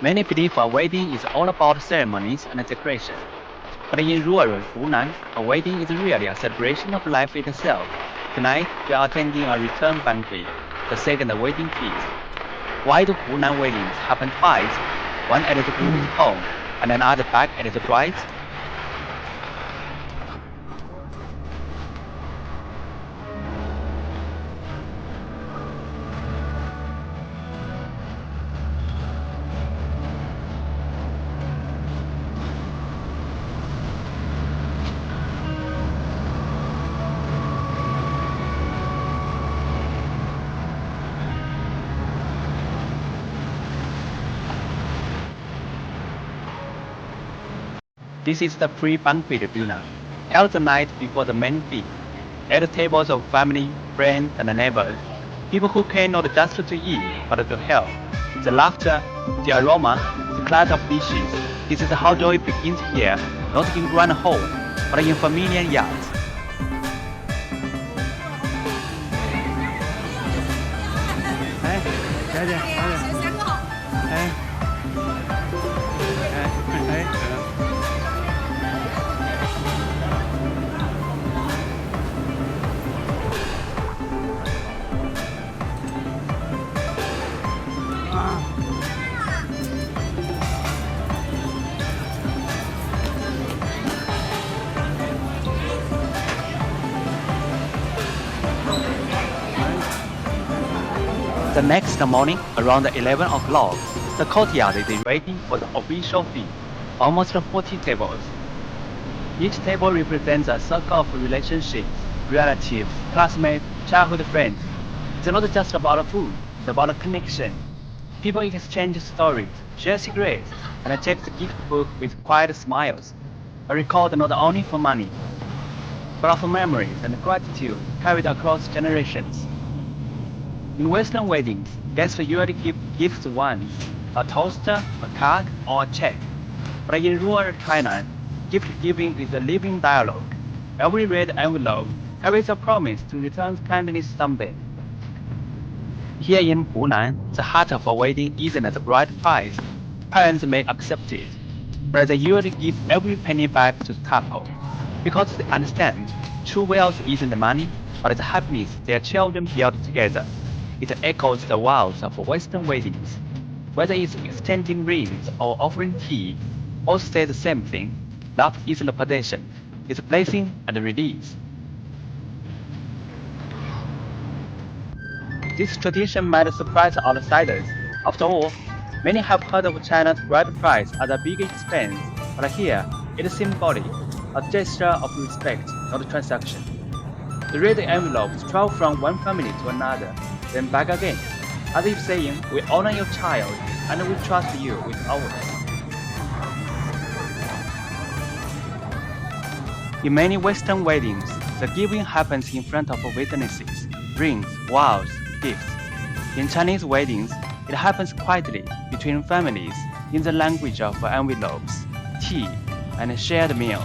Many believe a wedding is all about ceremonies and decoration. But in rural Hunan, a wedding is really a celebration of life itself. Tonight, we are attending a return banquet, the second wedding feast. Why do Hunan weddings happen twice, one at the groom's home and another back at the bride's? This is the pre-banquet dinner, held the night before the main feast. At the tables of family, friends, and neighbors, people who came not just to eat, but to help. The laughter, the aroma, the clatter of dishes. This is how joy begins here, not in grand halls, but in familiar yards. The next morning, around 11 o'clock, the courtyard is ready for the official feast. Almost 40 tables. Each table represents a circle of relationships, relatives, classmates, childhood friends. It's not just about food, it's about a connection. People exchange stories, share secrets, and check the gift book with quiet smiles. A record not only for money, but for memories and gratitude carried across generations. In Western weddings, guests usually give gifts once, a toaster, a card, or a check. But in rural China, gift giving is a living dialogue. Every red envelope carries a promise to return kindness someday. Here in Hunan, the heart of a wedding isn't the bride price. Parents may accept it, but they usually give every penny back to the couple, because they understand true wealth isn't the money, but the happiness their children build together. It echoes the vows of Western weddings. Whether it's exchanging rings or offering tea, all say the same thing. Love isn't a possession, it's a blessing and a release. This tradition might surprise outsiders. After all, many have heard of China's bride price as a big expense, but here it is symbolic, a gesture of respect, not a transaction. The red envelopes travel from one family to another, then back again, as if saying, we honor your child and we trust you with ours. In many Western weddings, the giving happens in front of witnesses, rings, vows, gifts. In Chinese weddings, it happens quietly between families in the language of envelopes, tea, and shared meals.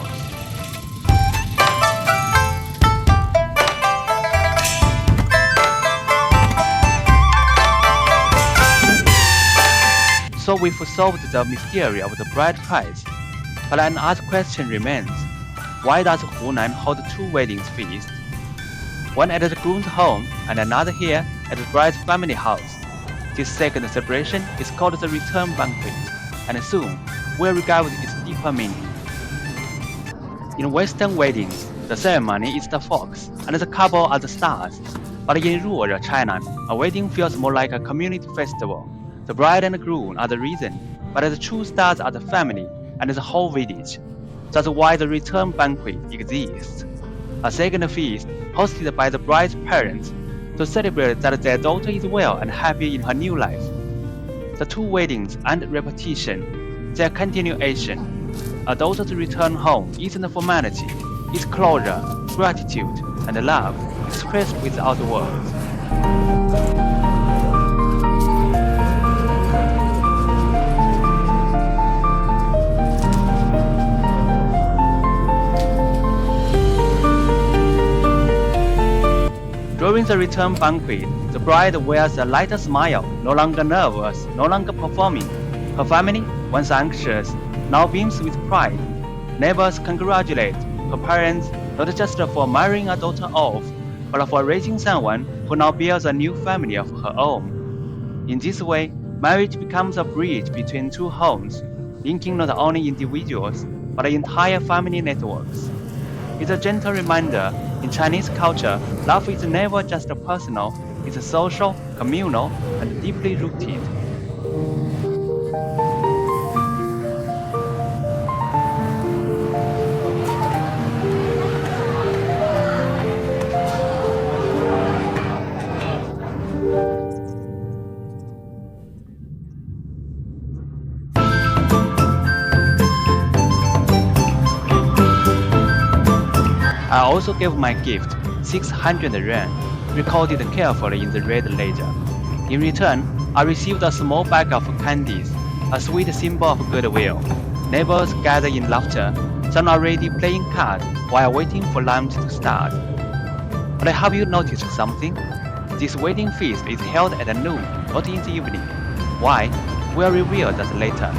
So we've solved the mystery of the bride price, but an odd question remains. Why does Hunan hold two weddings feast? One at the groom's home and another here at the bride's family house. This second celebration is called the return banquet, and soon we'll regard its deeper meaning. In Western weddings, the ceremony is the focus and the couple are the stars. But in rural China, a wedding feels more like a community festival. The bride and groom are the reason, but the true stars are the family and the whole village. That's why the return banquet exists. A second feast hosted by the bride's parents to celebrate that their daughter is well and happy in her new life. The two weddings aren't repetition, they're continuation. A daughter's return home isn't a formality, it's closure, gratitude, and love expressed without words. During the return banquet, the bride wears a lighter smile, no longer nervous, no longer performing. Her family, once anxious, now beams with pride. Neighbors congratulate her parents not just for marrying a daughter off, but for raising someone who now builds a new family of her own. In this way, marriage becomes a bridge between two homes, linking not only individuals, but entire family networks. It's a gentle reminder in Chinese culture, love is never just personal, it's social, communal, and deeply rooted. I also gave my gift, 600 yuan, recorded carefully in the red ledger. In return, I received a small bag of candies, a sweet symbol of goodwill. Neighbors gather in laughter, some already playing cards while waiting for lunch to start. But have you noticed something? This wedding feast is held at noon, not in the evening. Why? We'll reveal that later.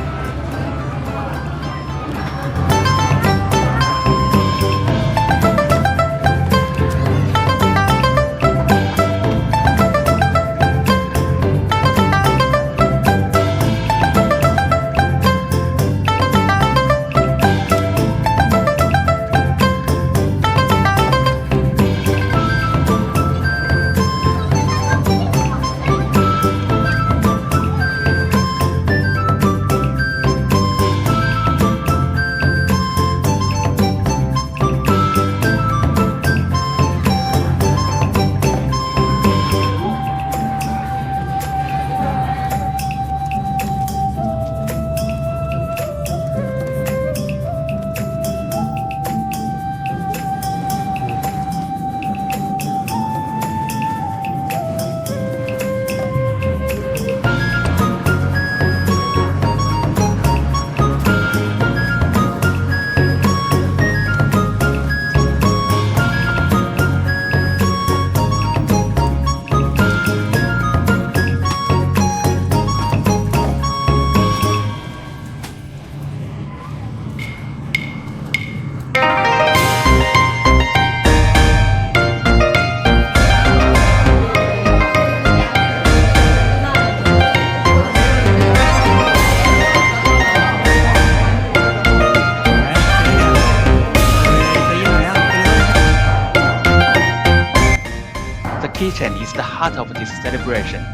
The kitchen is the heart of this celebration.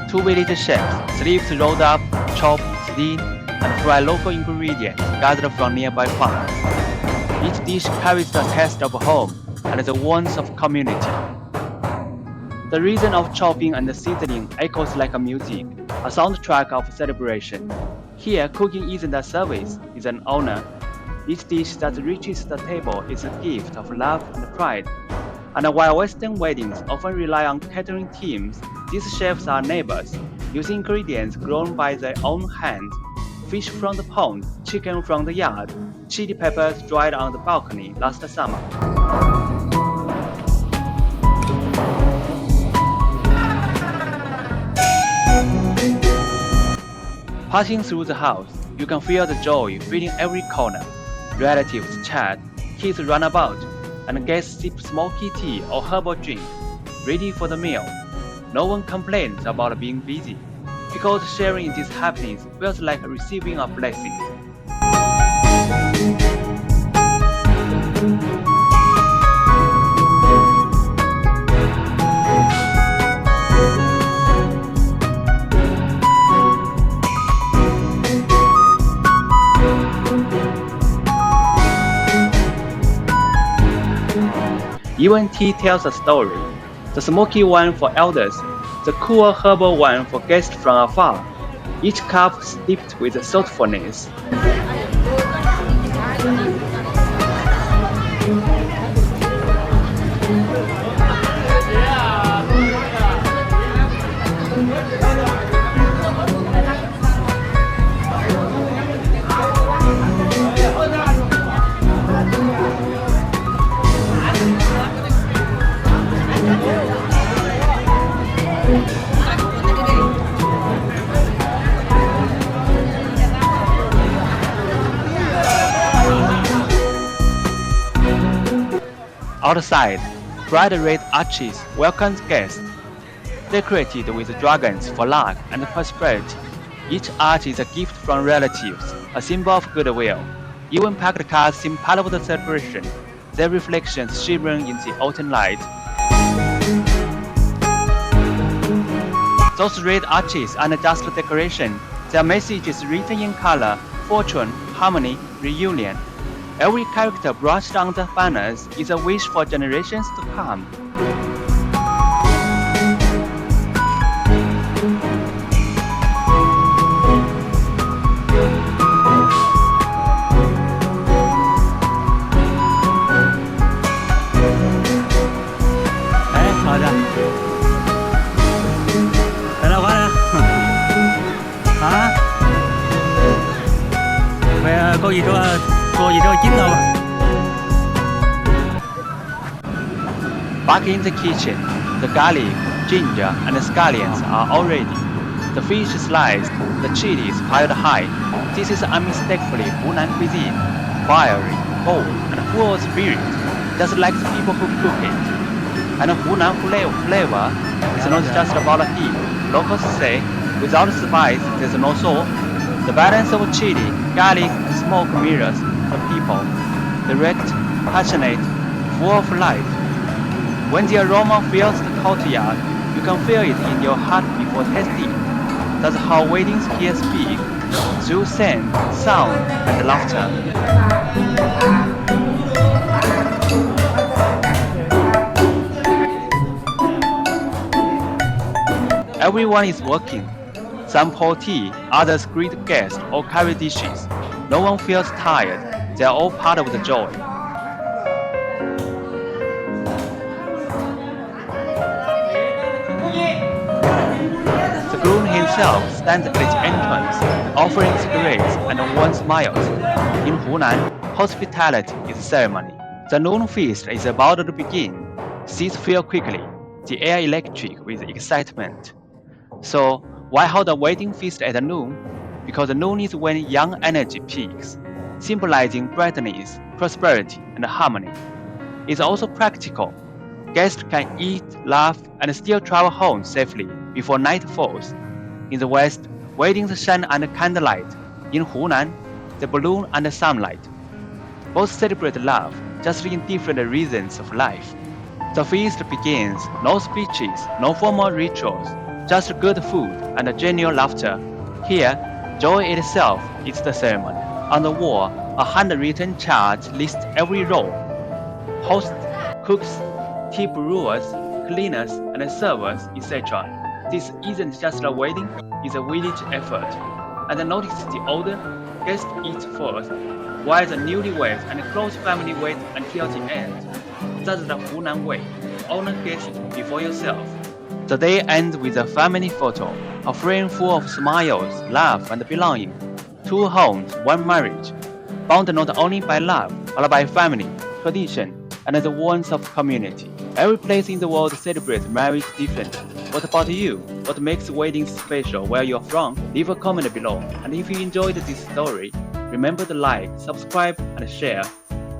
Two village chefs, sleeves rolled up, chop, steam, and fry local ingredients gathered from nearby farms. Each dish carries the taste of home and the warmth of community. The rhythm of chopping and sizzling echoes like a music, a soundtrack of celebration. Here, cooking isn't a service, it's an honor. Each dish that reaches the table is a gift of love and pride. And while Western weddings often rely on catering teams, these chefs are neighbors, using ingredients grown by their own hands: fish from the pond, chicken from the yard, chili peppers dried on the balcony last summer. Passing through the house, you can feel the joy filling every corner. Relatives chat, kids run about, and guests sip smoky tea or herbal drink, ready for the meal. No one complains about being busy, because sharing in these happenings feels like receiving a blessing. Even tea tells a story. The smoky one for elders, the cool herbal one for guests from afar. Each cup steeped with thoughtfulness. Outside, bright red arches welcome guests, decorated with dragons for luck and prosperity. Each arch is a gift from relatives, a symbol of goodwill. Even packed cars seem part of the celebration, their reflections shimmering in the autumn light. Those red arches aren't just decoration, their message is written in color: fortune, harmony, reunion. Every character brushed on the banners is a wish for generations to come. Back in the kitchen, the garlic, ginger, and scallions are all ready. The fish sliced, the chili is piled high. This is unmistakably Hunan cuisine, fiery, bold, and full of spirit, just like the people who cook it. And Hunan flavor is not just about a heat. Locals say, without spice, there's no soul. The balance of chili, garlic, and smoke mirrors the people, direct, passionate, full of life. When the aroma fills the courtyard, you can feel it in your heart before tasting. That's how weddings here speak, through scent, sound, and laughter. Everyone is working. Some pour tea, others greet guests or carry dishes. No one feels tired. They are all part of the joy. The groom himself stands at its entrance, offering cigarettes and warm smiles. In Hunan, hospitality is ceremony. The noon feast is about to begin. Seats fill quickly, the air electric with excitement. So, why hold a wedding feast at noon? Because noon is when young energy peaks, symbolizing brightness, prosperity, and harmony. It's also practical. Guests can eat, laugh, and still travel home safely before night falls. In the West, weddings shine under candlelight. In Hunan, the balloon and the sunlight. Both celebrate love, just in different reasons of life. The feast begins, no speeches, no formal rituals, just good food and genuine laughter. Here, joy itself is the ceremony. On the wall, a handwritten chart lists every role: hosts, cooks, tip brewers, cleaners, and servers, etc. This isn't just a wedding, it's a village effort. And notice the older guests eat first, while the newlyweds and close family wait until the end. That's the Hunan way. Honor guests before yourself. The day ends with a family photo, a frame full of smiles, love, and belonging. Two homes, one marriage, bound not only by love, but by family, tradition, and the warmth of community. Every place in the world celebrates marriage differently. What about you? What makes weddings special where you're from? Leave a comment below. And if you enjoyed this story, remember to like, subscribe, and share.